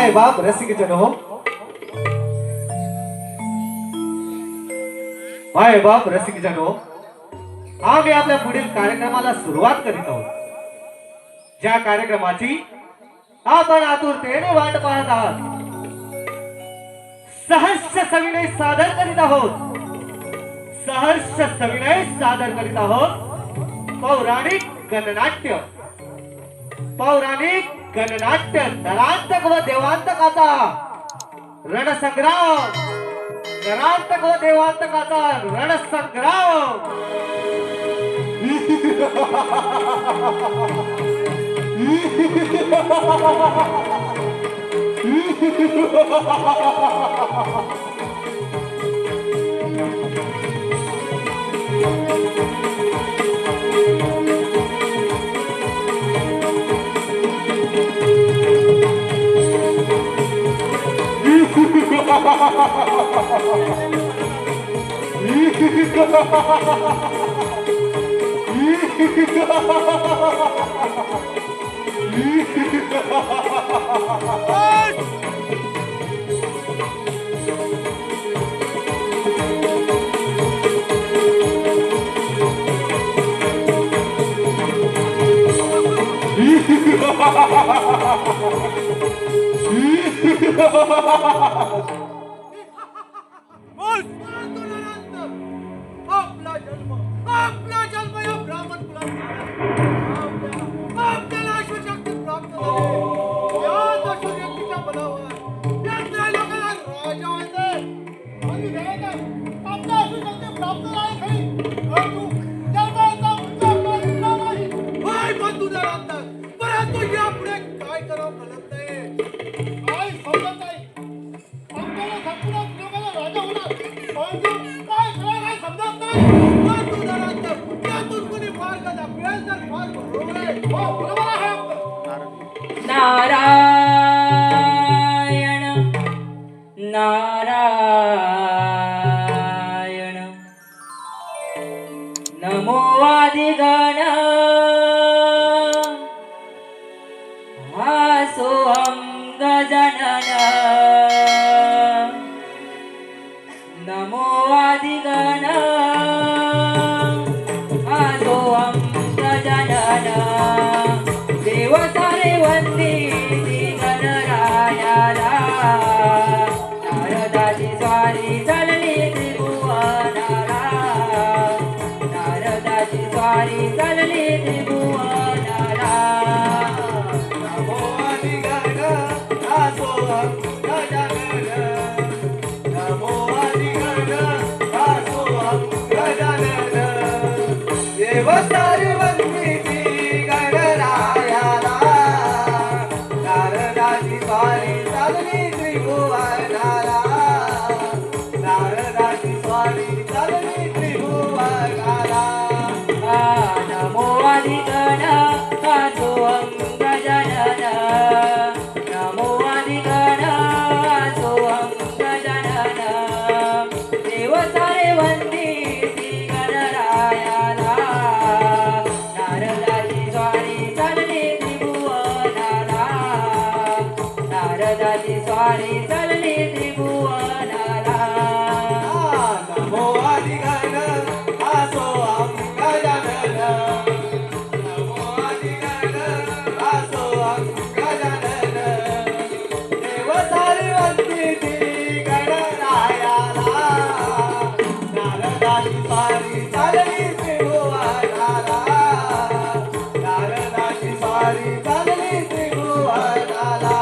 माय बाप रसिक जन हो, माय बाप रसिक जन हो, आम्ही आपल्या पुढील कार्यक्रमाला सुरुवात करीत आहोत. ज्या कार्यक्रमाची आपण आतुरतेने वाट पाहत आहात, सहर्ष सविनय सादर करीत आहोत. सहर्ष सविनय सादर करीत आहोत पौराणिक गणनाट्य. पौराणिक गणनाट्य नरांतक व देवांतकाचा रणसंग्राम. नरांतक व देवांतकाचा रणसंग्राम. आपला जन्म या ब्राह्मण कुलात आपल्याला अश्वशक्ती प्राप्त झाली. या दशव्यक्तीच्या बलावर या त्रैलोक्याला राजा व्हायचे. आणि देवाचा आपला अश्वशक्ती प्राप्त झाली खरी, परंतु जन्माचा उच्चार करणं नाही. होय बंधू दरांतर, परंतु यापुढे काय करावं कळत नाही. काय समजत नाही. आपल्याला संपूर्ण त्रैलोक्याला राजा होणार, परंतु काय करायला काय समजत नाही. नारायण नारायण नमो आदिगण सोऽहं गजानन. नमो आदिगण सोऽहं गजानन. देव सारे वंदिती गणरायाला. नारदाची स्वारी चालली त्रिभुवनाला. नारदाची स्वारी चालली त्रिभुवनाला. नमो आदिगण सोऽहं गजानन. नमो आदिगण सोऽहं गजानन. देव सारे वंदिती गणरायाला. नारदाची स्वारी चालली त्रिभुवनाला. नारदाची स्वारी चालली त्रिभुवनाला. नमो आदिगण सोऽहं गजानन. नमो आदिगण सोऽहं गजानन. देव सारे वंदिती गणरायाला. नारदाची स्वारी चालली त्रिभुवनाला. नारदाची स्वारी चालली त्रिभुवनाला. नमो आदिगण सोऽहं गजानन. नमो आदिगण सोऽहं गजानन. देव सारे वंदिती गणरायाला. नारदाची स्वारी चालली त्रिभुवनाला. नारदाची स्वारी चालली त्रिभुवनाला.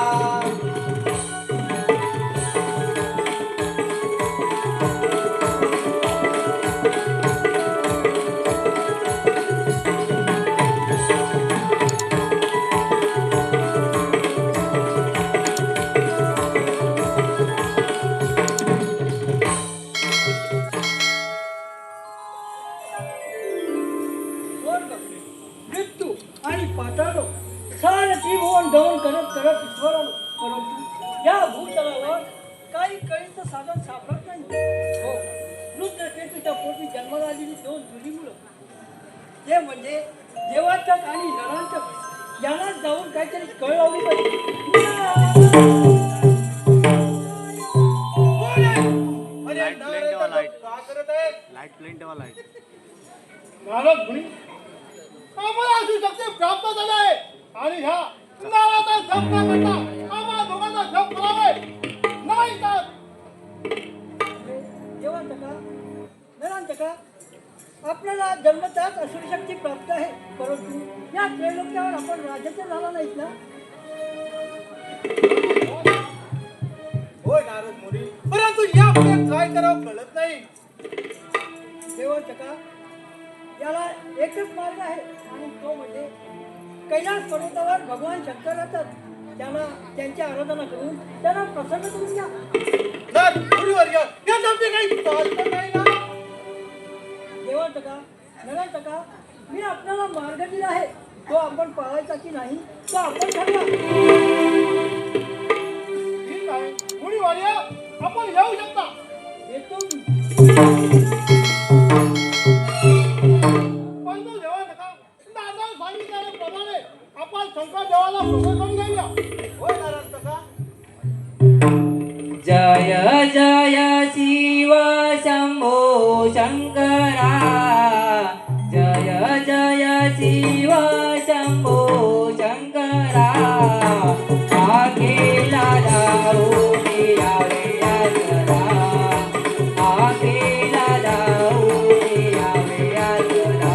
स्वर्ग, मृत्यू आणि पाताळ सारे त्रिभुवन दमन करत करत ईश्वर आलो. परंतु या भूतलावर काही कळीचं साधन सापडत नाही. हो, रुद्रकेतूच्या पोटी जन्माला आलेली दोन जुनी मुलं, ते म्हणजे देवांतक आणि नरांतक, यांना जाऊन काहीतरी कळ लावली पाहिजे. नारद मुनी आम्हाला अशी शक्ती प्राप्त झाली आहे आणि ह्या नाराचा जप न करता आम्हा दोघांचा जप करावे नाही तर देवांतका नरांतका आपल्याला जन्मताच असुरी शक्ती प्राप्त आहे, परंतु या त्रैलोक्यावर आपण राज्याचे झाला नाहीत ना. होय नारद मुनी, परंतु यापुढे काय करावं कळत नाही. देवांतका याला एकच मार्ग आहे आणि तो म्हणजे कैलास पर्वतावर भगवान शंकर राहतात, त्यांना त्यांची आराधना करून त्यांना प्रसन्न करून घ्या. नारद मुनीवर्य, यासाठी काही चालत नाही ना. देवांतका नरांतका मी आपल्याला मार्ग दिला आहे, तो आपण पाळायचा की नाही तो आपण ठरवा. ठीक आहे मुनीवर्य, आपण येऊ शकता. येतो मी. परंतु देवांतका नारदाने सांगितल्याप्रमाणे आपण शंकर देवाला प्रसन्न करून घेऊया. होय नारायणतका. जय जय शिव शंभो शंकरा, जय जय शिव शंभो शंकरा, आखेला धावून यावे आजरा, आखेला धावून यावे आजरा.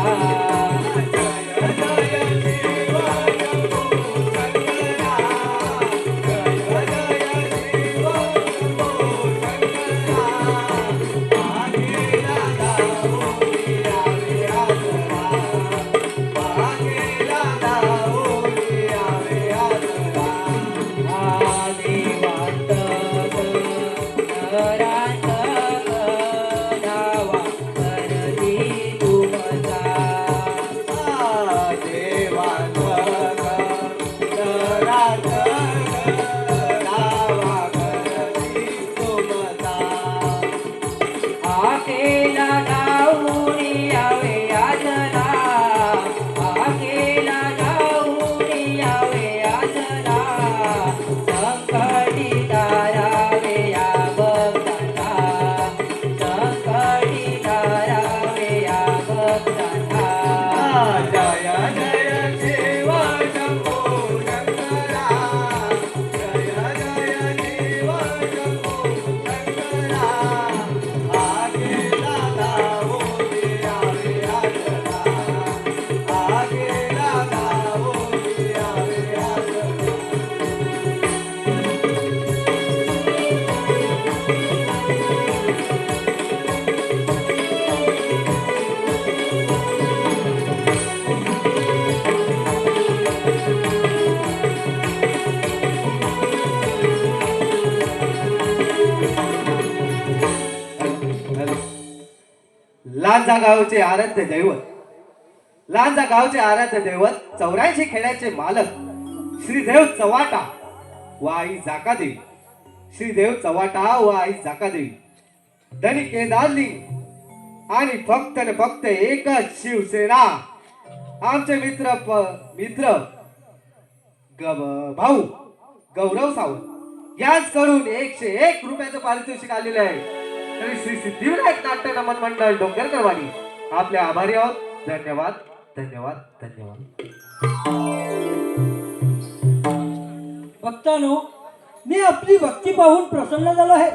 लांजा गावचे आराध्य दैवत, लांजा गावचे आराध्य दैवत 84 खेड्याचे मालक श्रीदेव चव्हाटा व आई जाकादेवी, श्रीदेव चव्हाटा व आई जाकादेवी धनी केदारली आणि फक्त न फक्त एकच शिवसेना आमचे मित्र भाऊ गौरव सावंत यांच्याकडून 101 रुपयाचं पारितोषिक आलेलं आहे. तरी श्री सिद्धिविनायक नाट्य नमन मंडळ डोंगरकरवाडी आपले आभारी आहोत. धन्यवाद धन्यवाद धन्यवाद. भक्तांनो, मी आपली भक्ती पाहून प्रसन्न झालो आहे.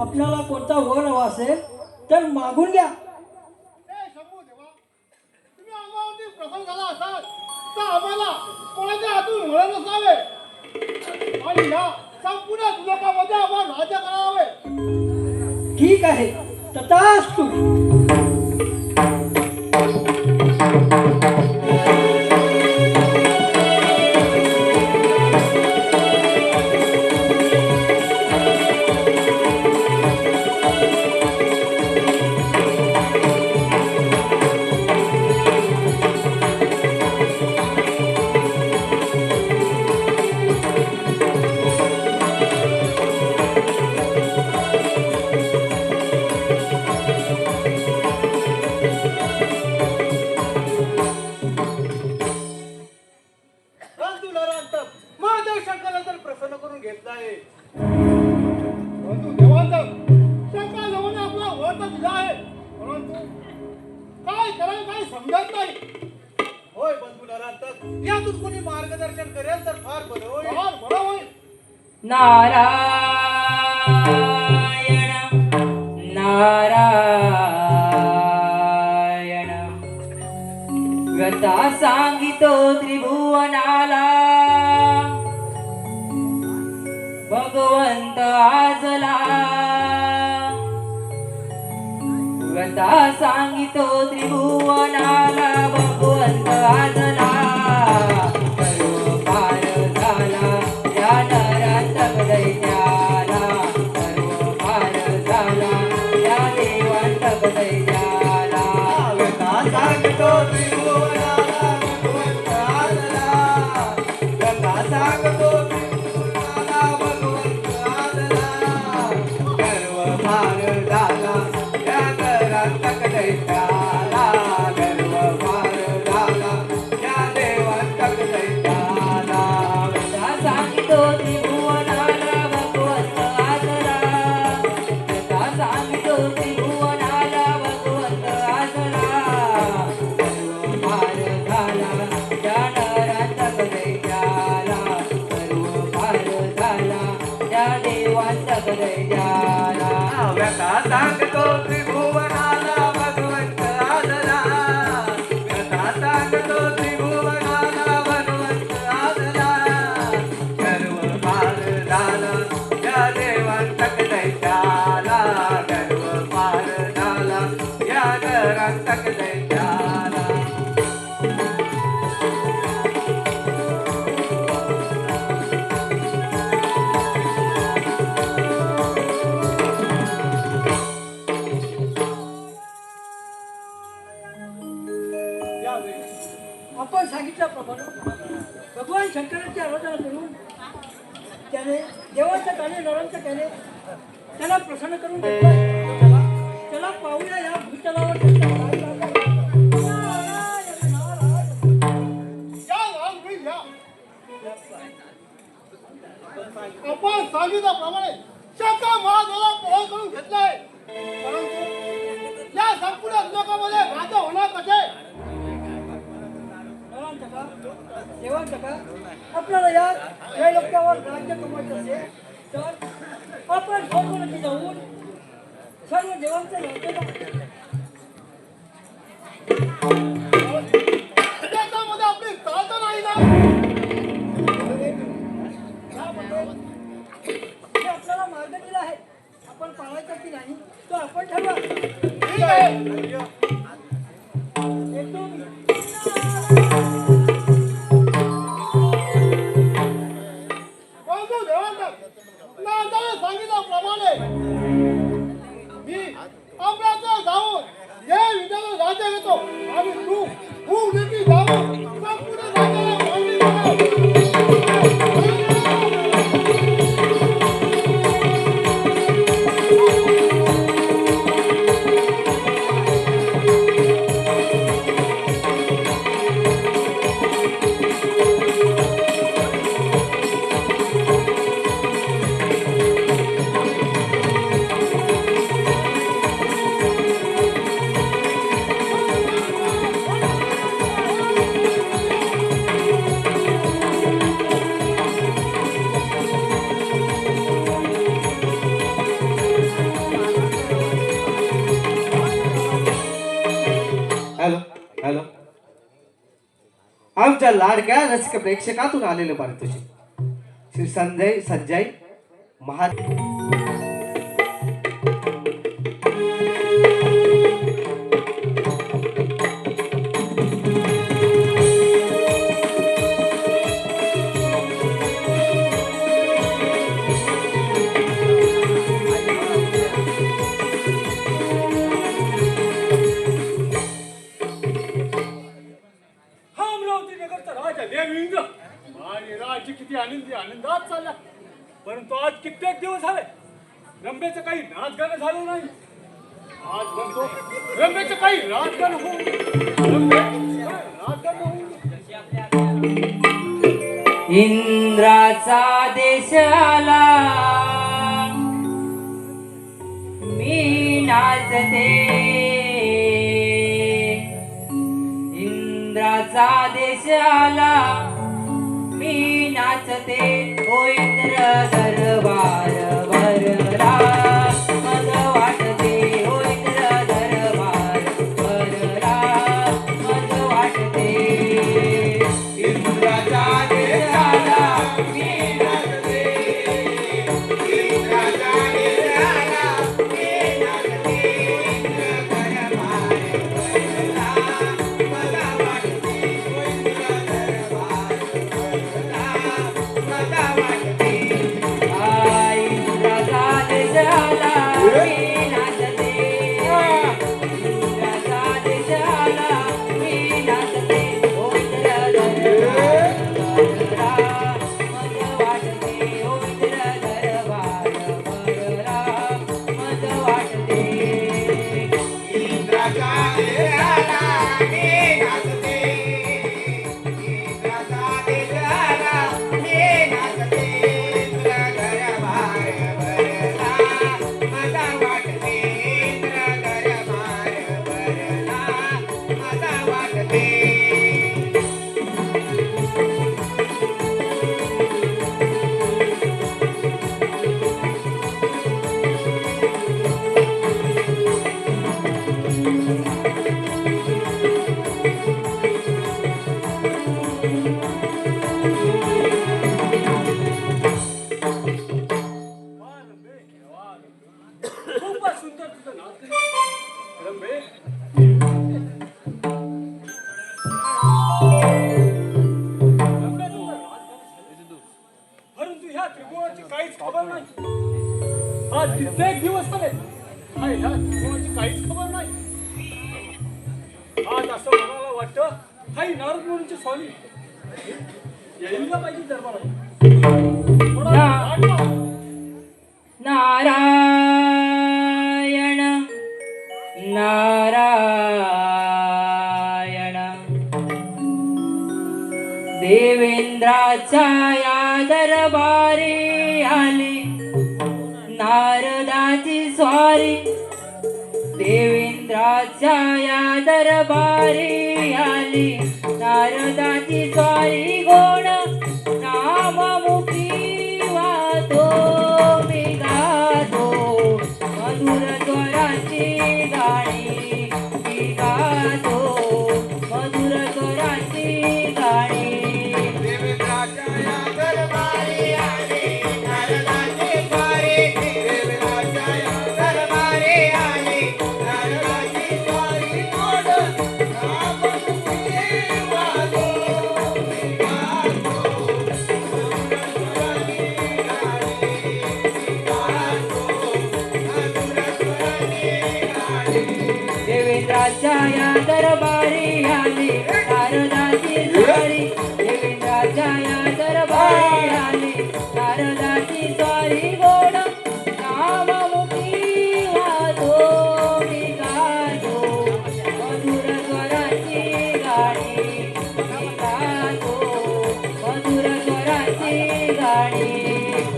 आपल्याला कोणता वर हवा असेल तर मागून घ्या. हे शंभू देवा, तुम्ही आम्हावरती प्रसन्न झाला असाल तर आम्हाला कोणाच्या हातून मिळत नसावे आणि या संपूर्ण लोकांमध्ये आम्हाला राज्य करावे. ठीक आहे, तथास्तु. महादेव शंकराला प्रसन्न करून घेतलाय. परंतु देवांतर शंकर देवाने आपला वर तर दिला आहे, परंतु काय करायला काही समजत नाही. होय बंधू नरांतक, यातून कोणी मार्गदर्शन करेल तर फार बरं होईल. फार बरं होईल. नारायण नारायण व्यथा सांगितो त्रिभुवनाला भगवंत आजला व्यथा सांगितो त्रिभुवनाला भगवंत आजला सर्व पार झाला या नरांतक दैत्याला सर्व पार झाला या देवांतक दैत्याला व्यथा सांगतो त्रिभुवनाला भगवंत आजला. व्यथा सांगतो त्रिभुवनाला भगवंत आजला. गर्व फार झाला या नरांतक दैत्याला. गर्व फार झाला या देवांतक दैत्याला. व्यथा सांगितो त्रिभुवनाला भगवंत आजला व्यथा सांगितो त्रिभुवनाला भगवंत आजला सर्व पार झाला या नरांतक दैत्याला सर्व पार झाला या देवांतक दैत्याला व्यथा सांगतो त्रिभुवनाला भगवंत आजला. व्यथा सांगतो त्रिभुवनाला भगवंत आजला. गर्व फार झाला या देवांतक दैत्याला. गर्व फार झाला या नरांतक दैत्याला. आपण सांगितल्याप्रमाणे भगवान शंकराची आराधना करून त्याने देवाच्या काने नरांच्या काने त्याला प्रसन्न करून घेतलं. त्याला पाहूया या भूतलावर त्याचा हात लागला. नारायण, नारायण. या लहानपणी या. आपण सांगितल्याप्रमाणे शंकर महादेवाला पळ करून घेतलाय. परंतु या संपूर्ण लोकांमध्ये राजा होणार कसे? नरांतका, देवांतका, आपल्याला या त्रैलोक्यावर राज्य कमवायचं असेल तर आपण सर्व जाऊन सर्व देवांचं राज्य कमवायचं. त्याच्यामध्ये आपली ताकद नाही ना. हे आपल्याला मार्ग दिला आहे, आपण पाळायचा की नाही तो आपण ठरवा. ठीक आहे. येतो मी. परंतु देवांना नांदाने सांगितल्याप्रमाणे मी आपल्याकडे जाऊन हे विद्यालय राज्य घेतो आणि तू देखील जाऊन संपूर्ण राज्याला मांडली जाणार. हॅलो हॅलो, आमच्या लाडक्या रसिक प्रेक्षकातून आलेले पारितोषिक श्री संजय महा किती आनंदात चालला. परंतु आज कित्येक दिवस झाले रंभेचं काही राजकारण झालं नाही. आज म्हणतो रंभेचं काही राजकारण इंद्राचा देश आला मी नाचते इंद्राचा देश आला मी नाचते ओ इंद्र दरबार भरला मज वाटते ओ इंद्र दरबार भरला मज वाटते इंद्राचा देश आला मी नाचते इंद्राचा देश आला मी नाचते इंद्र दरबार भरला मज वाटते ओ इंद्र दरबार भरला मज वाटते आई इंद्राचा देश आला मी नाचते इंद्राचा देश आला मी नाचते ओ इंद्र दरबार भरला मज वाटते ओ इंद्र दरबार भरला मज वाटते इंद्राचा देश आला मी नाचते इंद्राचा देश आला मी नाचते इंद्र दरबार भरला मज वाटते इंद्र दरबार भरला मज वाटते खूपच सुंदर तुझं नाच रंबे. रंबे तुझं नाच परंतु ह्या त्रिभुवनाची काहीच खबर नाही. हा कित्येक दिवस झाले हा ह्या त्रिभुवनाची काहीच खबर नाही. आज असं म्हणायला वाटतं हाई नारद मुनीचे स्वामी यायला पाहिजे दरबारात. थोडा वाट लावा. नारायण नारायण देवेंद्राच्या या दरबारी आली नारदाची स्वारी देवेंद्राच्या या दरबारी आली नारदाची स्वारी गोण नाममुखी वातो मी गातो मधुर स्वराची गाणी मी गातो मधुर स्वराची गाणी देवेंद्राच्या या दरबारी आली नारदाची स्वारी देवेंद्राच्या या दरबारी आली नारदाची स्वारी गोड नाममुखी वातो मी गातो देवेंद्राच्या या दरबारी आली नारदाची स्वारी देवेंद्राच्या या दरबारी आली नारदाची स्वारी गोड नाममुखी वातो मी गातो मधुर स्वराची गाणी मी गातो मधुर स्वराची गाणी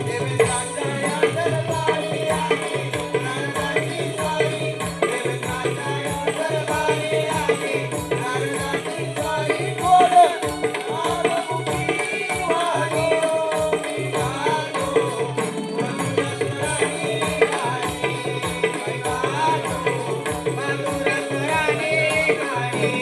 देवेंद्राच्या या दरबारी आली नारदाची स्वारी देवेंद्राच्या या दरबारी आली नारदाची स्वारी गोड नाममुखी वातो मी गातो मधुर स्वराची गाणी मी गातो मधुर स्वराची गाणी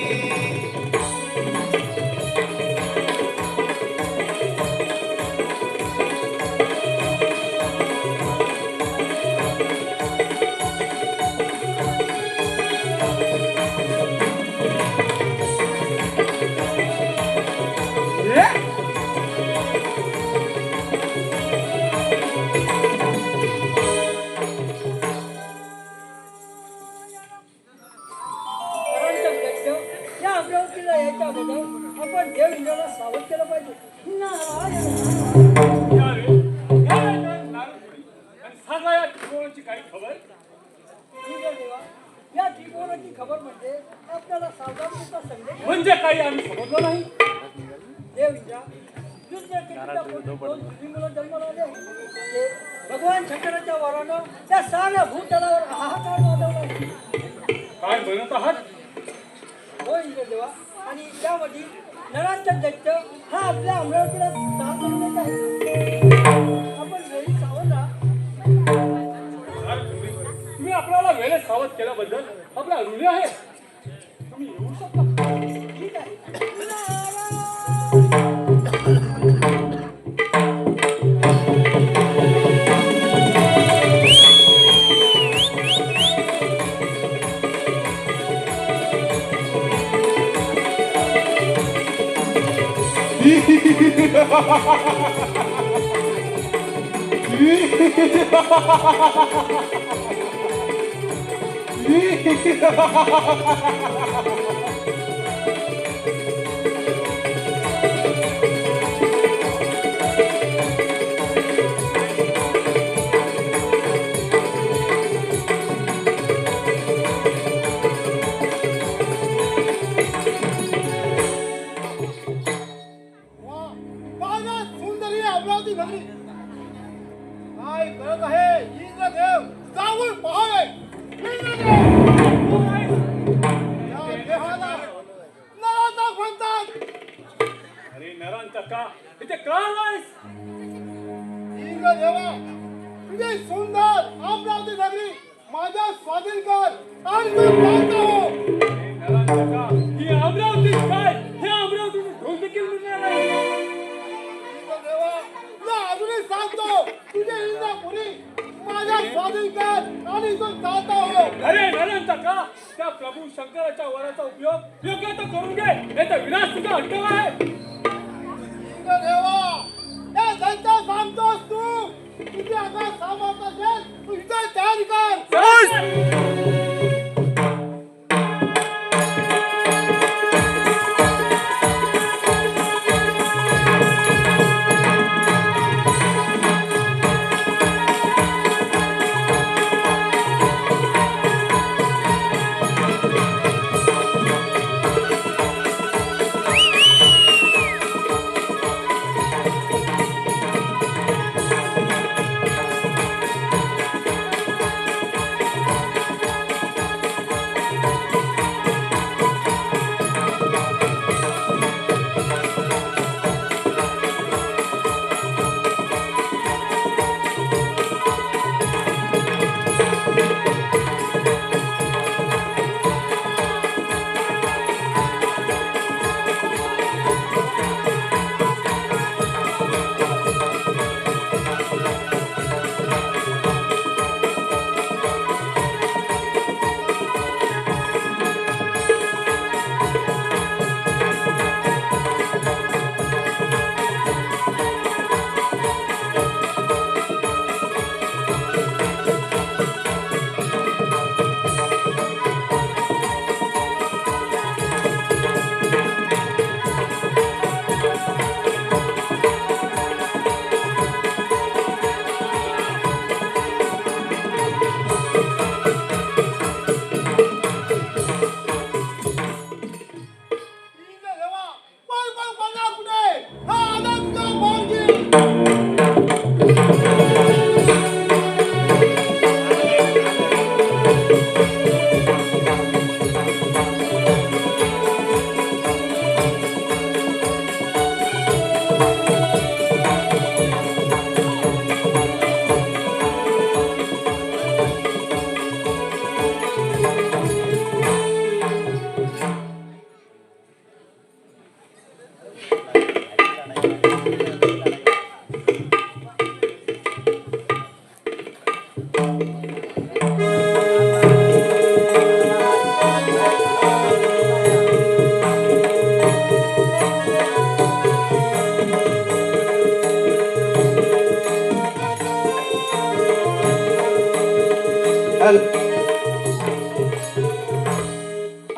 या अमरावतीला यायच्या अगोदर आपण देव इंद्राला सावध केलं पाहिजे. नारायण या रे, या रे, नारद मुनी. आणि सांगा या त्रिभुवनाची काही खबर. ठीक आहे देवा. या त्रिकोणाची खबर म्हणजे आपल्याला सावधानतेचा संदेश आहे. म्हणजे काही आम्ही समजलो नाही. देव इंद्रा दुसऱ्या टिकीच्या पोटी दोन मुलं जन्माला आले. ते भगवान शंकराच्या वरानं त्या साऱ्या भूतलावर हाहाकार माजवला. काय म्हणत आहात? हो इंद्र देवा. आणि त्यामध्ये नरांचा दैत्य हा आपल्या अमरावतीला त्रास करून येत आहे. आपण वेळी सावध राहा. तुम्ही आपल्याला वेळेत सावध केल्याबद्दल आपला ऋणी आहे. तुम्ही येऊ शकता. ठीक आहे. वा, माझ्या सुंदरी अमरावती नगरी काय करत आहे इंद्रदेव जाऊन पहावे. इंद्रदेव या देहाला नराचा म्हणतात. अरे नरांचा का इथे का आलायस? इंद्रदेवा तुझी सुंदर अमरावती नगरी माझ्या स्वाधीन कर आणि तू प्राप्त हो. अरे नरांचा का ही अमरावती काय हे अमरावतीचे ढोल देखील मिळणार आहे. देवा तुला अजूनही सांगतो तुझे इंद्रपुरी माझ्या स्वाधीन कर आणि तू जाता हो. अरे नरांचा का त्या प्रभू शंकराच्या वराचा उपयोग योग्य तो करून घे नाही तर विनाश तुझा अटकव आहे. देवा या दैत्या सांगतोस तू तुझे आता सामर्थ्य असेल तू इथे तयारी कर.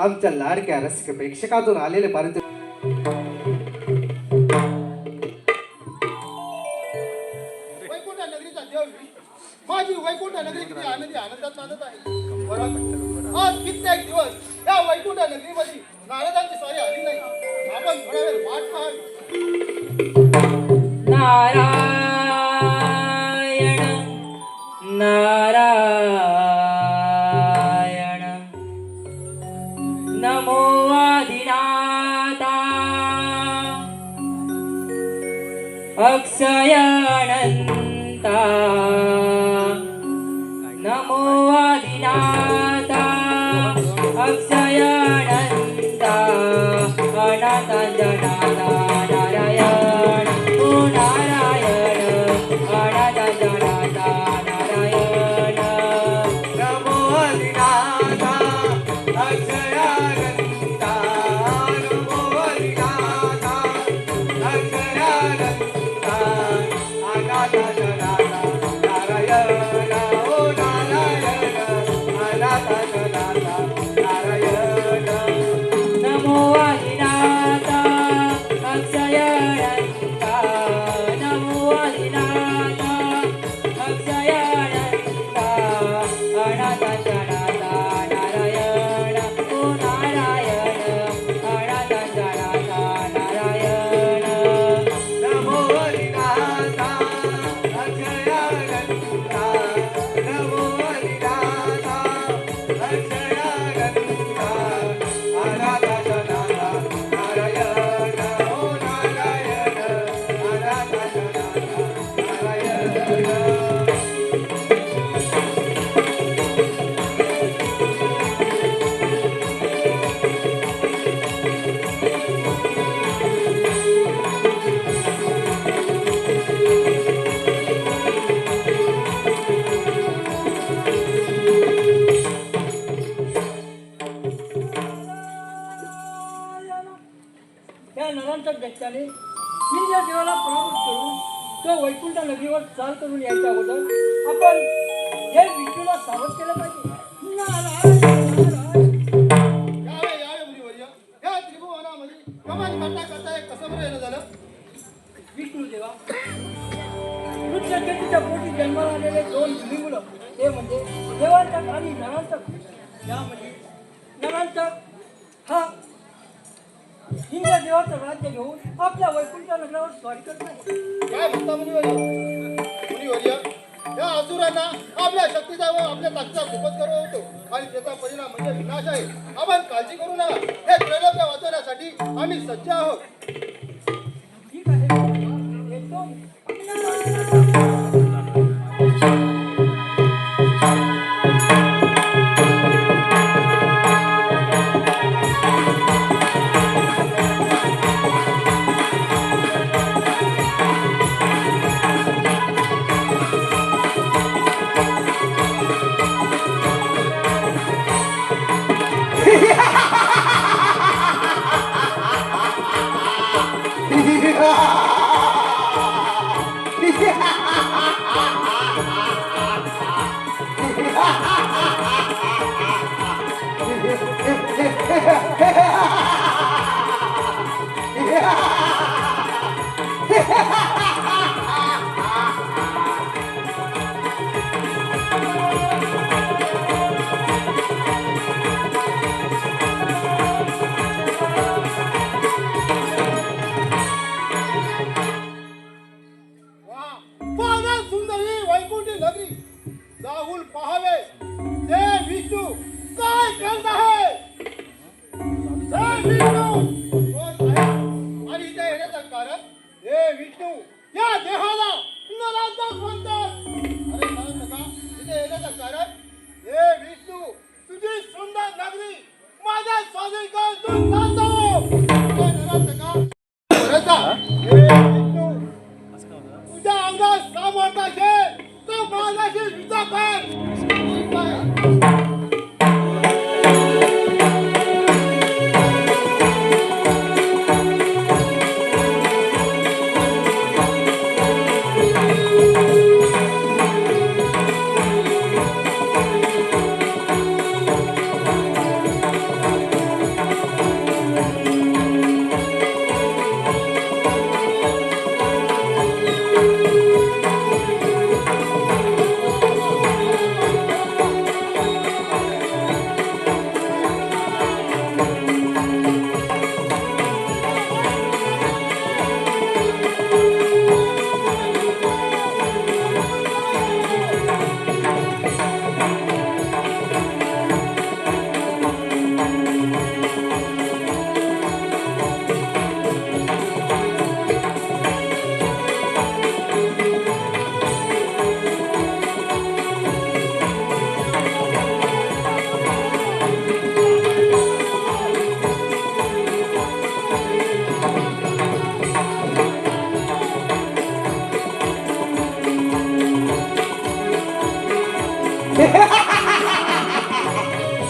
आमच्या लाडक्या रसिक प्रेक्षकातून आलेले पारितोषिक वैकुंठ नगरीचा देव माझी वैकुंठ नगरी किती आनंदी आनंदात नांदत आहे. बरं, आज कित्येक दिवस या वैकुंठ नगरीमध्ये नारदांची स्वारी आली नाही. आपण थोडा वेळ वाट पाहावी. नारायण नारायण नमो आदिनाथ अक्षयानंता नमो आदिनाथा अक्षयानंता अनाथांजनाथा नारायण ओ नारायण अनाथांजनाथा नारायण नमो अधिनाथा अक्षयानंता नमो अधिनाथा अक्षयानंता अनाथा जनाथा नारायण ओ नारायण अनाथा जनाथा नारायण नमो आदिनाथा अक्षयानंता नमो आदिनाथा अक्षयानंता अनाथांजनाथा नारायण ओ नारायण अनाथांजनाथा नारायण नमो अधिनाथा अक्षयानंता नमो अधिनाथा अक्षयानंता अनाथा जनाथा नारायण ओ नारायण अनाथा जनाथा नारायण त्या नरांतक दैत्याने इंद्र देवाला पराभूत करून तो वैकुंठ नगरीवर चाल करून यायच्या अगोदर आपण हे विष्णूला सावध केलं पाहिजे. नारायण, नारायण. यावे मुनिवर्य, या त्रिभुवनामध्ये कमाल करता एक कसं बरं येणं झालं? विष्णू देवा वृक्षकेतूच्या पोटी जन्माला आलेले दोन मुली मुलं ते म्हणजे देवांतक आणि नरांतक. यामध्ये नरांतक हा इंद्र देवाचं राज्य घेऊन आपल्या वैकुंठ नगरावर स्वारी करत नाही. काय म्हणता मुनिवर्य, या असुरांना आपल्या शक्तीचा व आपल्या ताकदीचा खूपच गर्व होतो आणि त्याचा परिणाम म्हणजे विनाश आहे. आपण काळजी करू नका. हे त्रैलोक्य वाचवण्यासाठी आम्ही सज्ज आहोत. ठीक आहे येतो. पाहना सुंदर ही वैकुंठी नगरी जाऊन पाहावे ते विष्णू काय करत आहे. हे विष्णू कोण आहे आणि इथे येण्याचं कारण? हे विष्णू या देहाला नरांतक म्हणतात. अरे नरांतका, इथे येण्याचं कारण? हे विष्णू तुझी सुंदर नगरी माझ्या स्वाधीन कर तू चालतो. हे नरांतका, रजा, हे विष्णू तुझ्या अंगात सामर्थ्य असेल तर माझ्याशी युद्ध कर.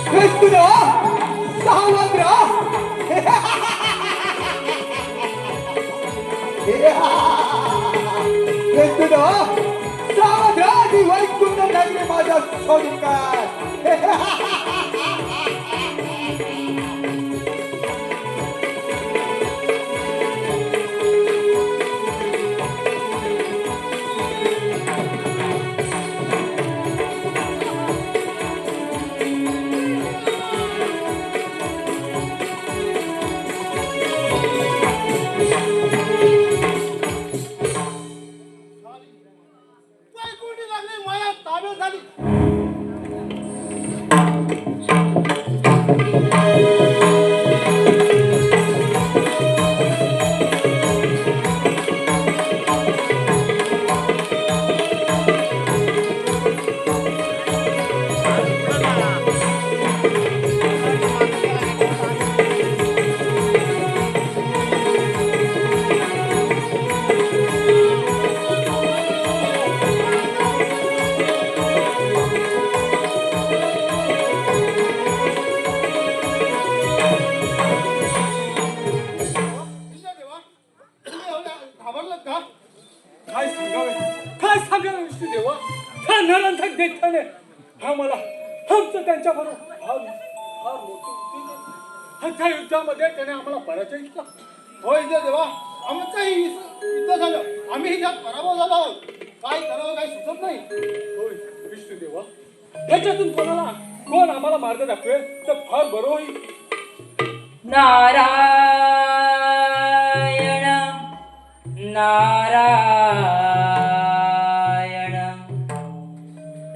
कृष्ण सावत्र कृष्ण सावत्र ती वैकुंठ नगरी माझ्या सोडून काय वैकुंठी लागली माया ताब्यात झाली. विष्णू देवा, तुम्ही एवढ्या घाबरलात का? काय सांगावे विष्णुदेवा, त्या नरांतक दैत्याने आम्हाला आमचं त्यांच्याबरोबर फार मोठी युद्ध त्या युद्धामध्ये त्याने आम्हाला पराजय केला. होय विष्णू देवा, आमचंही युद्ध झालं. आम्ही त्यात पराभव झालो आहोत. काय करावं काय सुचत नाही. होय विष्णुदेवा, याच्यातून कोण आम्हाला मार्ग दाखवेल तर फार बरं होईल. नारायण नारायण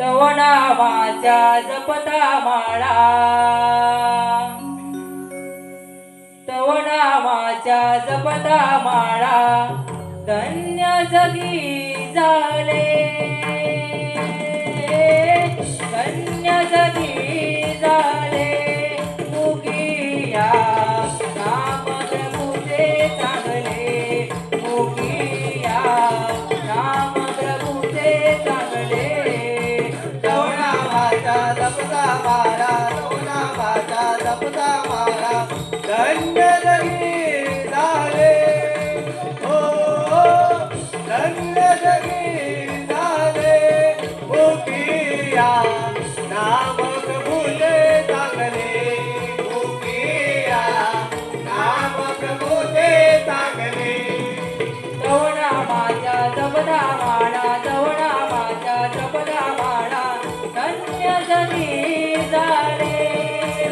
तव नामाच्या जपता माळा तव नामाच्या जपता माळा धन्य जगी झाले धन्य जगी झाले मुगिया नाम प्रभूचे चांगले मुगिया नाम प्रभूचे चांगले तवना माझा जपता मारा तवना माझा जपता मारा धन्य जगी झाले हो धन्य जगी झाले मुकिया नाम प्रभूचे चांगले मुकिया नाम प्रभूचे चांगले तवना माझ्या जपदा माळा तवना माझ्या जपदा माळा धन्य जगी झाले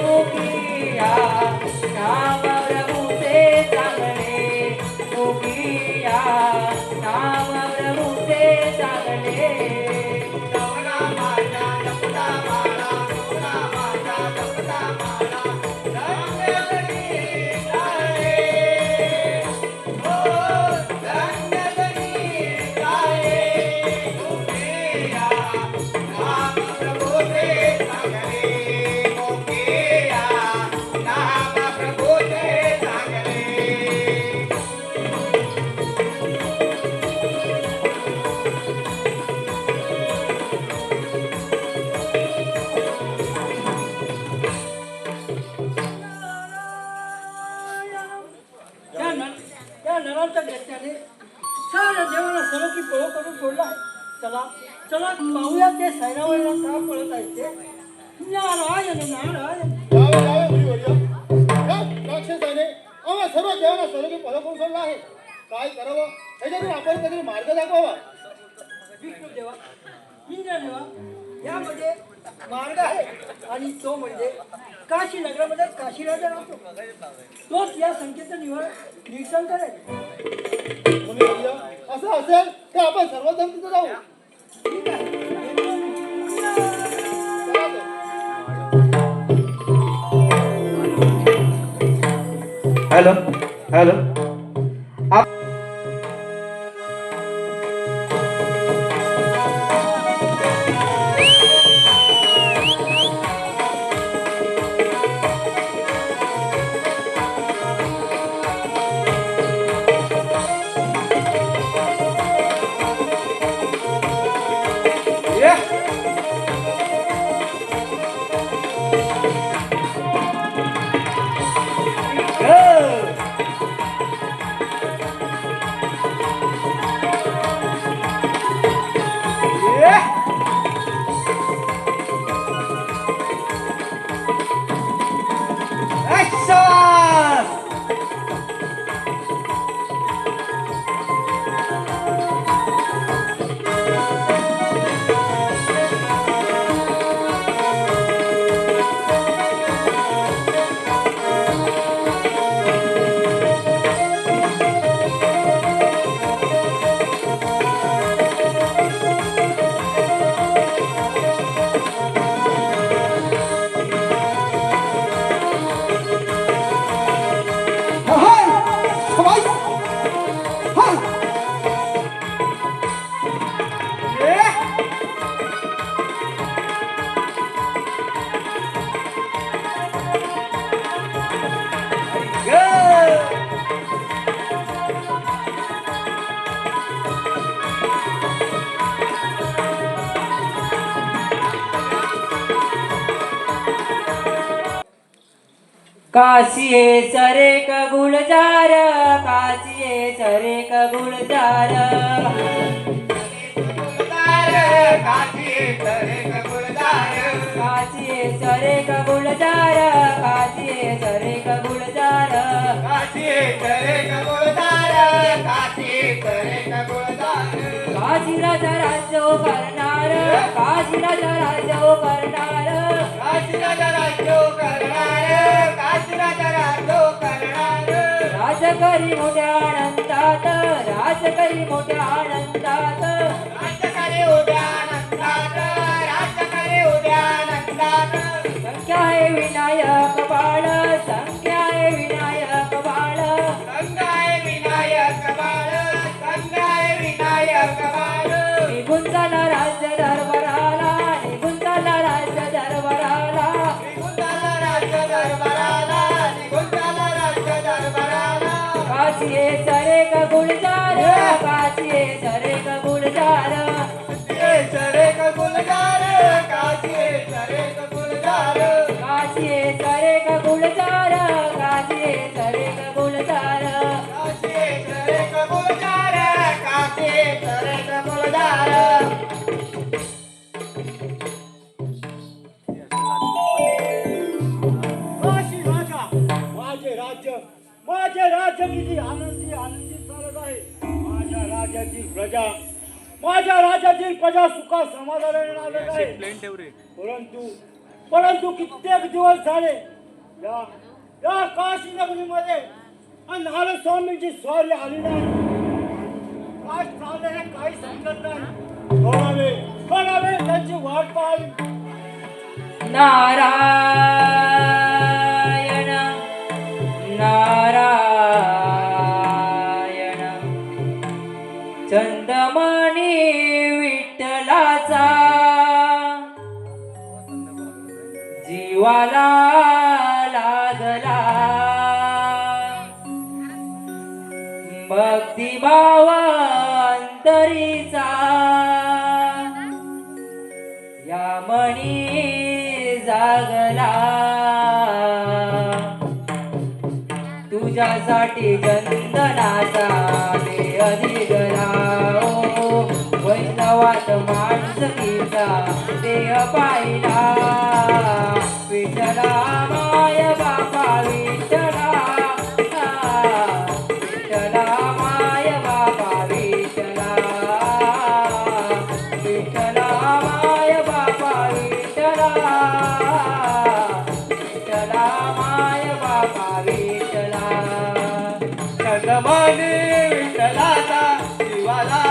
मुगिया नाम प्रभूचे चांगले मुगिया नाम प्रभूचे चांगले तवना माझा जपता मारा तवना माझा जपता मारा धन्य जगी झाले हो धन्य जगी झाले मुकिया नाम प्रभूचे चांगले मुकिया नाम प्रभूचे चांगले त्या नरांच्या दैत्याने साऱ्या देवाला सलोखी पळो करून सोडला आहे. चला चला पाहूया ते सैनावरीला का पळत आहेत ते. नारायण नारायण जावे जावे मुनिवर्य. या राक्षसाने आम्हा सर्व देवांना स्वरूपी पळ करून सोडला आहे. काय करावं याच्यातून आपण काहीतरी मार्ग दाखवावा. विष्णू देवा इंद्र देवा यामध्ये मार्ग आहे आणि तो म्हणजे काशी नगरामध्ये काशी राजा राहतो. तोच या संख्येचं निरसन करेल. मुनिवर्य असं असेल तर आपण सर्वजण तिथे जाऊ. ठीक आहे. चला तर. हॅलो हॅलो काशिये चरे गुलजार काशिये चरे गुलजार काशिये चरे गुलजार काशिये चरे गुलजार काशी राजा राज्य करणार काशी राजा राज्य करणार राजकरी मोठ्या आनंदात राजकरी मोठ्या आनंदात संख्या आहे विनायक बाळ संख्या आहे विनायक बाळ निघून झाला राज्य दरबाराला निघून झाला राज्य दरबाराला काशिये चरे गुलजार काशिये चरे गुलजार काशिये चरे गुलजार काशिये चरे गुलजार काशी राजा माझे राज्य किती आनंदी आनंदी चालत आहे माझ्या राज्यातील प्रजा सुखा समाधानाने नांदत आहे परंतु कित्येक दिवस झाले या काशी नगरीमध्ये नारद स्वामींची स्वारी आली नाही काय चालले हे काही समजत नाही कोणावे त्यांची वाट पाहावी नारायण नारायण चंदमणी विठ्ठलाचा जीवाला लागला भक्तिभाव अंतरीचा या मणी जागला तुझ्यासाठी चंदनाचा देह दिगला ओ वैष्णवात माणुसकीचा देह पाहिला विठ्ठला माय बापा विठ्ठला विठ्ठला माय बापा विठ्ठला विठ्ठला माय बापा विठ्ठला विठ्ठला माय बापा विठ्ठला चंदमाने विठ्ठलाचा जीवाला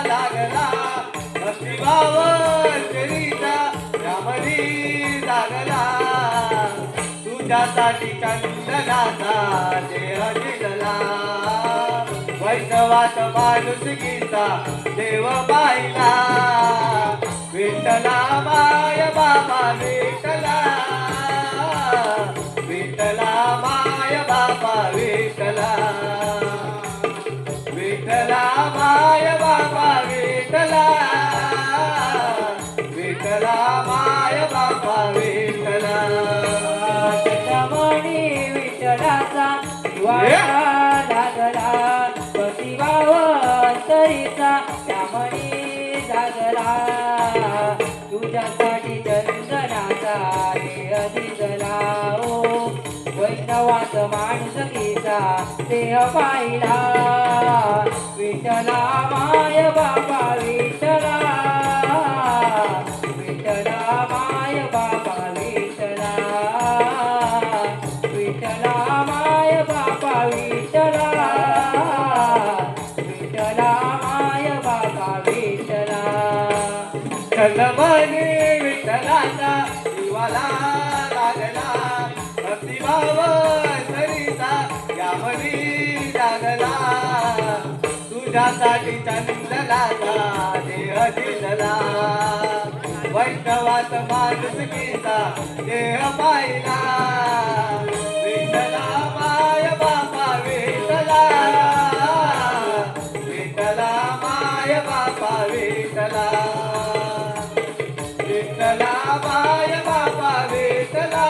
लागला भक्तिभाव अंतरीचा रामनी जागला तुझ्यासाठी चंदनाचा देह दिला वैष्णवात माणुसकीचा देव पाहिला विठ्ठला माय बाबा विठ्ठला विठ्ठला माय बाबा विठ्ठला विठ्ठला माय बाबा विठ्ठला विठ्ठला माय बाबा विठ्ठला चंदमणी विठ्ठलाचा जीवाला लागला भक्तिभाव अंतरीचा त्यामणी जागला तुझ्यासाठी चंदनाचा देह दिसला ओ वैष्णवात माणुसकीचा देह पाहिला विठ्ठला माय बाबा विठ्ठला विठ्ठला माय बाबा विठ्ठला विठ्ठला माय बाबा विठ्ठला विठ्ठला माय बाबा विठ्ठला चंदमाने विठ्ठलाचा जीवाला लागला भक्तिभाव अंतरीचा यामनी जागला तुझ्यासाठी चंदनाचा देह दिला वैष्णवात माणुसकीचा देह पाहिला विठ्ठला माय बापा विठ्ठला विठ्ठला माय बापा विठ्ठला विठ्ठला माय बापा विठ्ठला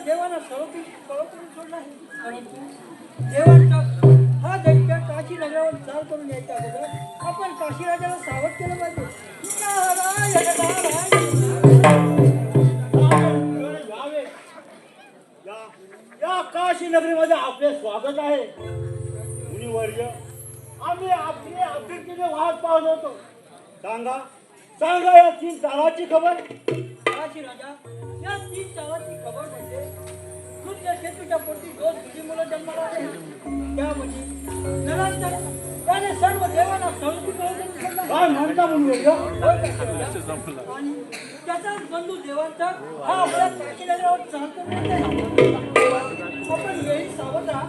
देवानं सर्वत्र सोडला आहे. परंतु देवांचा हा दैत्य काशी नगरावर चाल करून यायच्या अगोदर आपण काशी राजाला सावध केलं पाहिजे. नारायण नारायण यावे. या काशी नगरीमध्ये आपले स्वागत आहे. मुनिवर्य, आम्ही आपले अभ्यर्थीने वाट पाहत होतो. सांगा सांगा या 3 ताराची खबर. काशी राजा, या 3 चावाची खबर म्हणजे शुद्ध शेतूच्या पोटी 2 मुली मुलं जन्माला आले. त्यामध्ये नरांतर त्याने सर्व देवांना सवती करून काय म्हणता मुनिवर्य? आणि त्याचाच बंधू देवांचा हा आपल्या काशी नगरावर चाल करून येत आहे. आपण वेळी सावध राहा.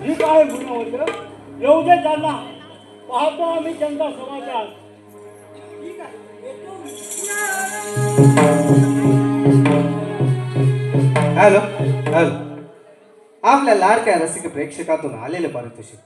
ठीक आहे मुनिवर्य, येऊ दे त्यांना. पाहतो आम्ही त्यांचा समाचार. ठीक आहे, येतो मी. हॅलो हॅलो, आपल्या लाडक्या रसिक प्रेक्षकातून आलेले पारितोषिक.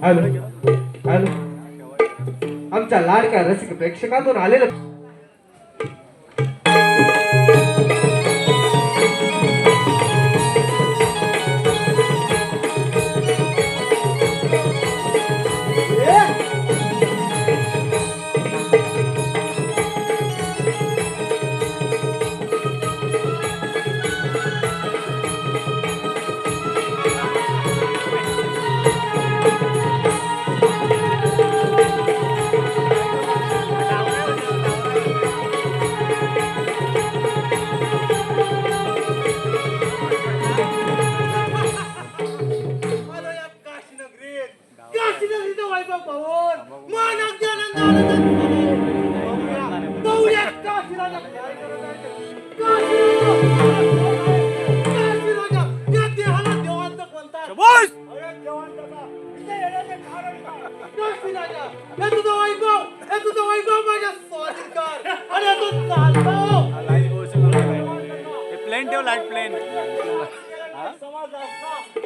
हॅलो हॅलो आमच्या लाडक्या रसिक प्रेक्षकातून आलेलं आलो या काशीनगरीत. काशीनगरीचं वैभव पाहून मन अगदी आनंदाने पाहूया काशीराजा काय करत आहे. काशीराजा या देहाला देवांत म्हणतात. अरे देवांत का? इथे येण्याचे कारण काय? काशीराजा हे तुझं वैभव माझ्या स्वाधीन कर. आणि तो चालतो प्लेन ठेव लाईट प्लेन समाज असतात.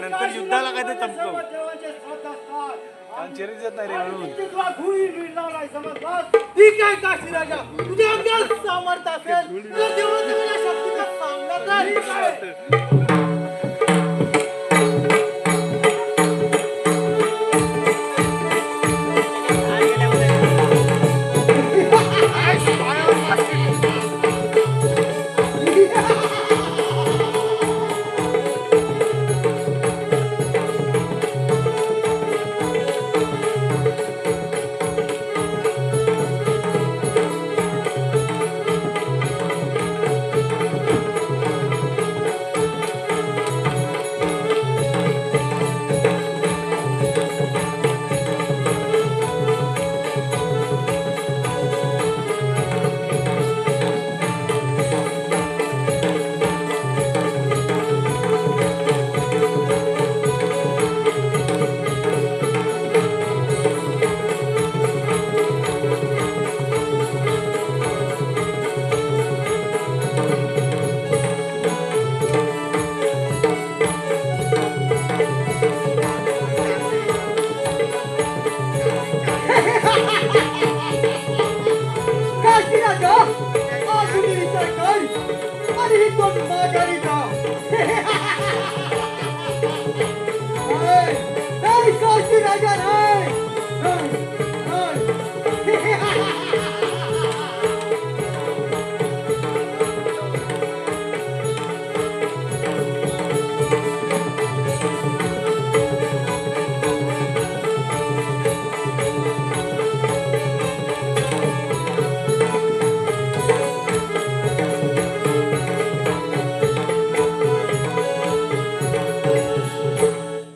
नंतर युद्धाला काय ते चमकव देवांचे साथ असतात. चिरीच येत नाही रे म्हणून तुला भुई मिळणार नाही समजलास? ठीक आहे काशीराजा तुझ्या अंगात सामर्थ्य असेल तर देवाच्या तुझ्या शक्तीचा सामना कर. ठीक आहे. काशीराजा आज तुम्ही विचार कर आणि ही कोण माघारी जा नाही काशीराजा नाही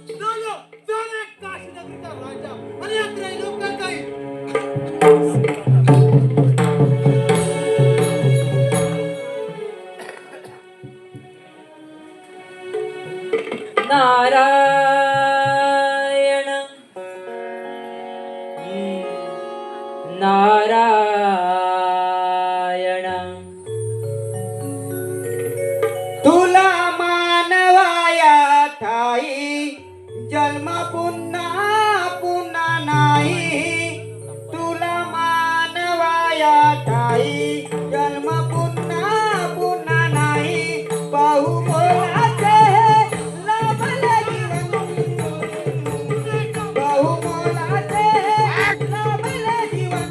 झालो काशीनगरीचा राजा आणि या त्रैलोक्याचा नारायण नारायण तुला मानवाया ठाई जन्म पुन्हा पुन्हा नाही तुला मानवाया ठाई जन्म पुन्हा पुन्हा नाही पाहू मोलाचे लाभले जीवन पाहू मोलाचे लाभले जीवन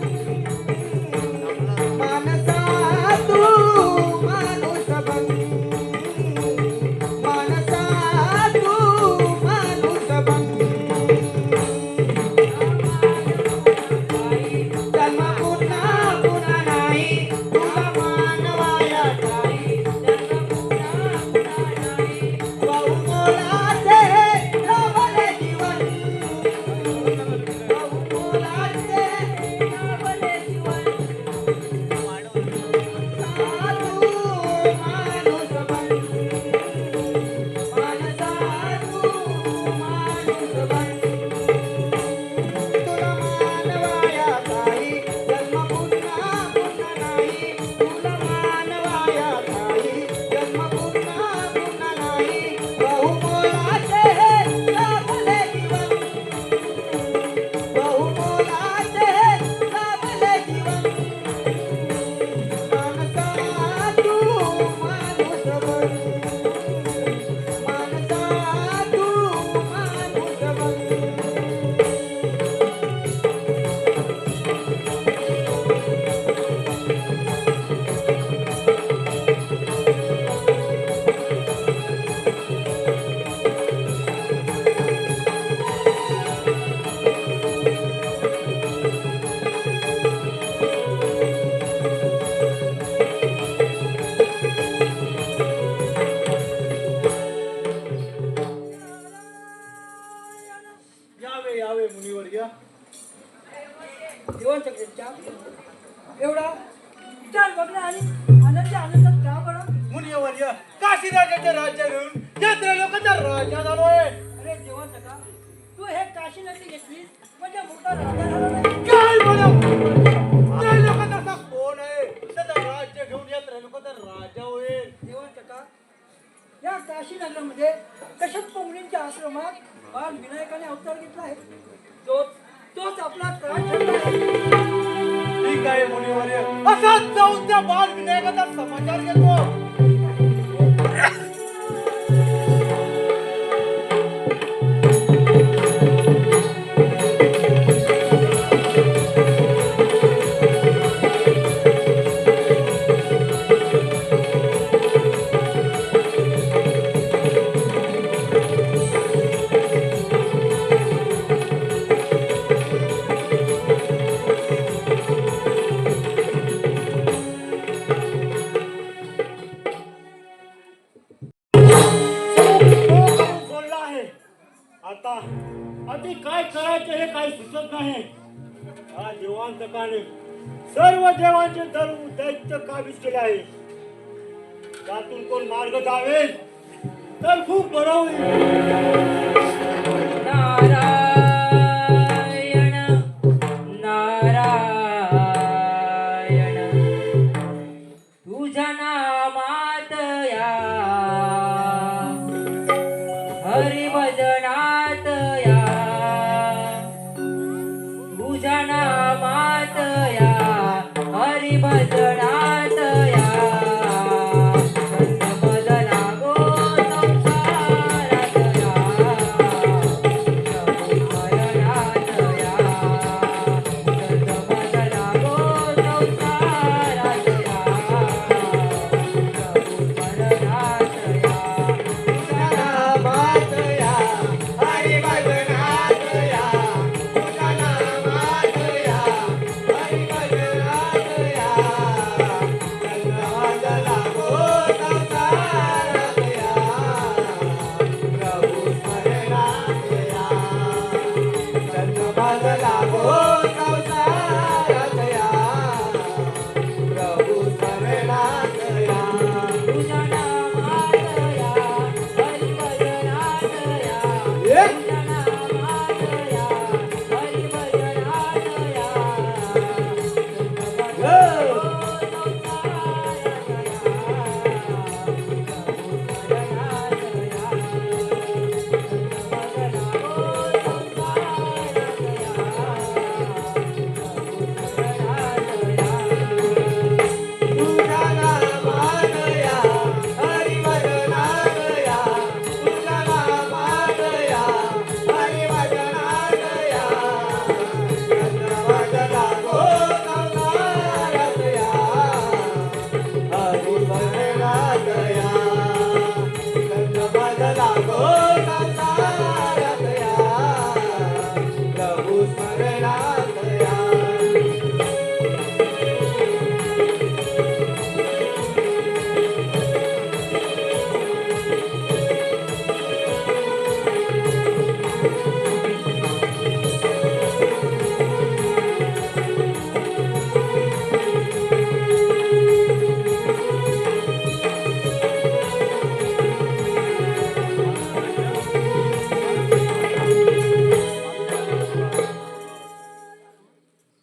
देवांच्या एवढा विचार बघणं आणि आनंदात का बरं? मुनिवर्य काशी राजाचे राज्य घेऊन यात्रा लोकांचा राजा झालोय. अरे देवांचं का तू हे काशी नदी घेतलीस म्हणजे मोठा राजा झाला नाही. काय म्हणू त्या लोकांचा असा कोण आहे त्याचा राज्य घेऊन यात्रा लोकांचा राजा होईल. देवांचं का या काशी नगरामध्ये कश्यप मुनींच्या आश्रमात बाळ विनायकाने अवतार घेतला आहे. तोच आपला त्रास ठरला आहे. ठीक आहे मुनिवर्य असाच जाऊन त्या बाल विनायकाचा समाचार घेतो. बोलला आहे. आता आधी काय करायचं हे काही सुचत नाही. हा देवांतकाने सर्व देवांचे धर्म दैत्य काबीज केले आहे. त्यातून कोण मार्ग जावेल तर खूप बरं होईल. नारायण नारायण तुझ्या नामात या हरिभजनात या तुझ्या नामात या हरिभजनात या संत लागो संसारात या प्रभुस्मरणात या संत लागो संसारात या प्रभुस्मरणात या तुझ्या नामात या हरिभजनात या तुझ्या नामात या हरिभजनात या संत लागो संसारात या प्रभुस्मरणात या संत लागो संसारात या प्रभुस्मरणात या तुझ्या नामात या हरिभजनात या तुझ्या नामात या हरिभजनात या संत लागो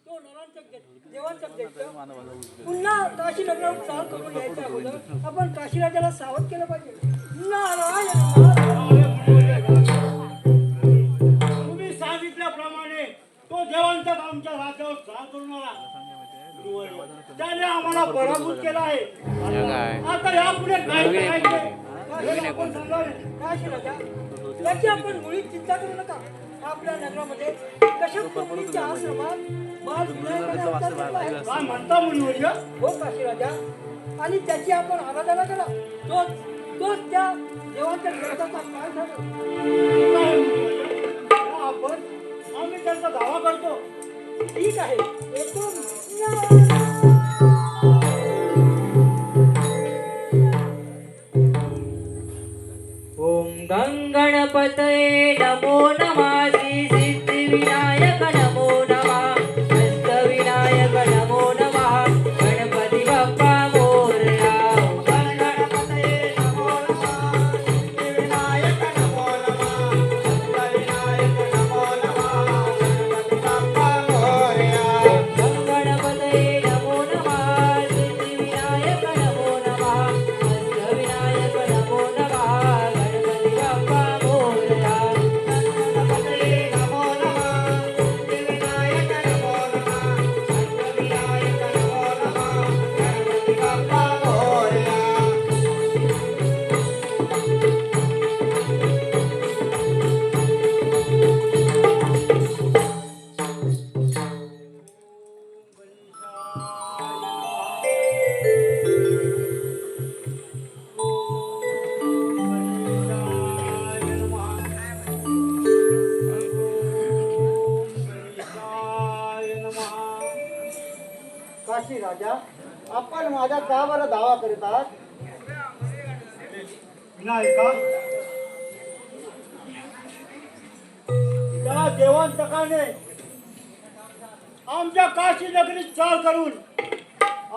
तो देवांचा दैत्य पुन्हा काशी नगरावर चाल करून यायच्या अगोदर आपण काशी राजाला सावध केलं पाहिजे. नारायण तुम्ही सांगितल्याप्रमाणे तो देवांचा आमच्या राज्यावर चाल करून आला. त्याने आम्हाला पराभूत केला आहे. आता यापुढे काय करायचे हे आपण सांगावे. काशी राजा याची आपण मुळीच चिंता करू नका. आपल्या नगरामध्ये कश्यप मुनींच्या आश्रमात बाळ विनायकाने अवतार घेतला आहे. काय म्हणता मुनिवर्य? हो काशी राजा आणि त्याची आपण आराधना करा. तोच त्या देवांच्या ग्रंथाचा पाय झाला. काय मुनिवर्य? आपण आम्ही त्यांचा दावा करतो. ठीक आहे येतो मी. ओम गंगणपतये नमो नमः श्री सिद्धिविनायक नमो नमः काशी राजा, आपण माझा का बरं दावा करीत आहात? विनायका, त्या देवांतकाने आमच्या काशी नगरीत चाल करून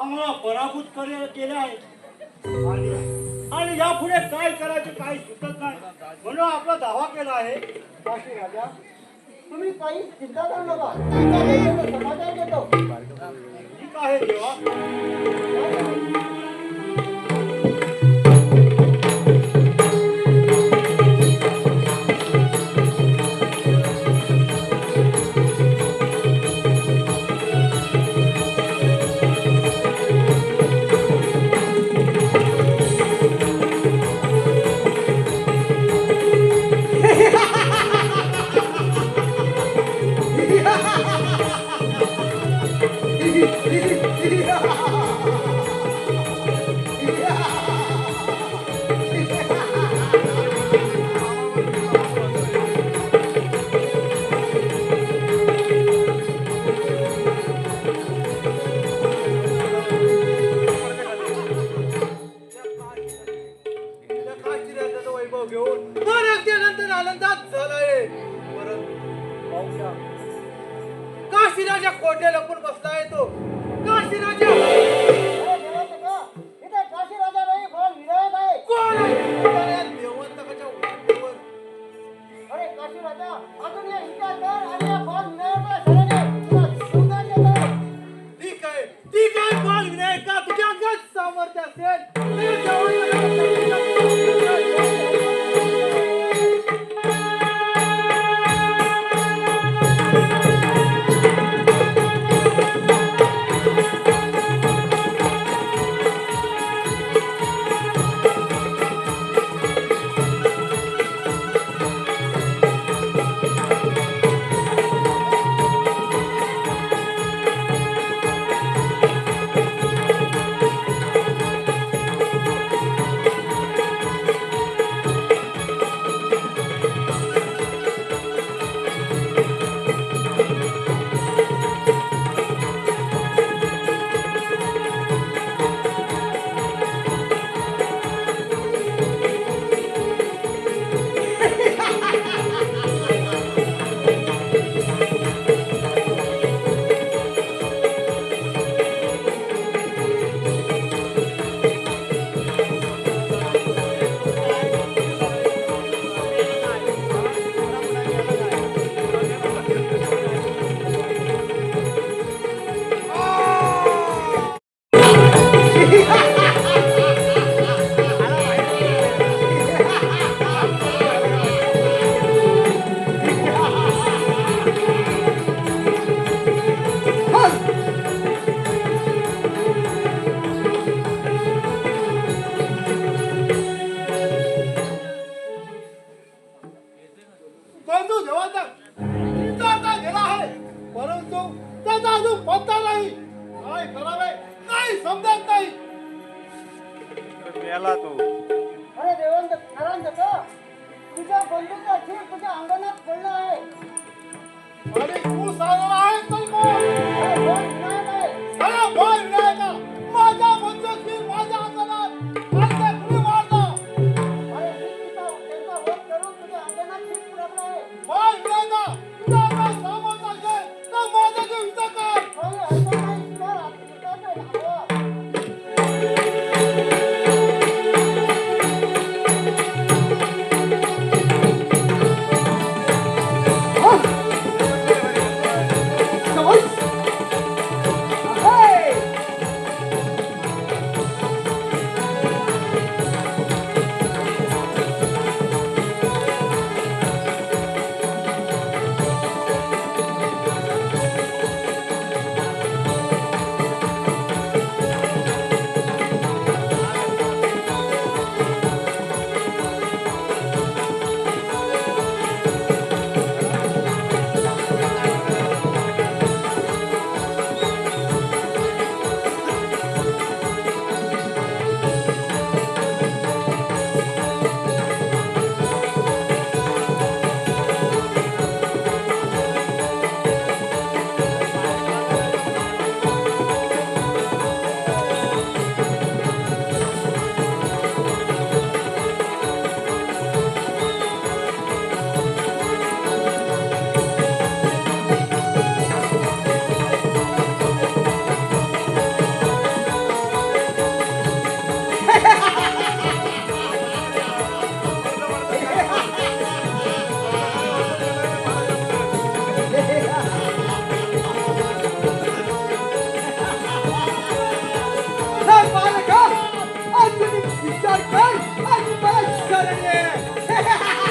आम्हाला पराभूत केले आहे आणि यापुढे काय करायचे काही सुचत नाही, म्हणून आपला दावा केला आहे. काशी राजा, तुम्ही काही चिंता करू नका, समाधान देतो. ठीक आहे देवा. वैभव घेऊन बऱ्याच दिवसानंतर आनंदात झालाय. काशीराजा कोटे लपून बसलाय तो. काशीराजा कोण आहे? अरे देवंतकाच्या उंबरठ्यावर. अरे काशी राजा, अजून या विचार कर आणि या फॉल विनायकाला तुला ठीक आहे बाल विनायका, तुझ्या अंगात सामर्थ्य असेल तर देवंतकाच्या बंधू देवाचा चिंता गेला आहे, परंतु त्याचा अजून पत्ता नाही. काय करावे काही समजत नाही. अरे देवंत खरांत का तुझ्या बंधूचा जीव तुझ्या अंगणात पडला आहे. आणि तू सांगणार आहे तर कोण? अरे कोण विनायक आहे? अरे बोल विनायका, माझ्या बंधूची माझ्या अंगणात आता तुम्ही मारला. अरे मी त्यांचा वध करून तुझ्या अंगणात जीव पुरवला आहे. बोल विनायका, तुझा अंगात सामर्थ्य असेल तर माझा जीव इथं कर. अरे असं नाही कर, तुझा काय हवा. हा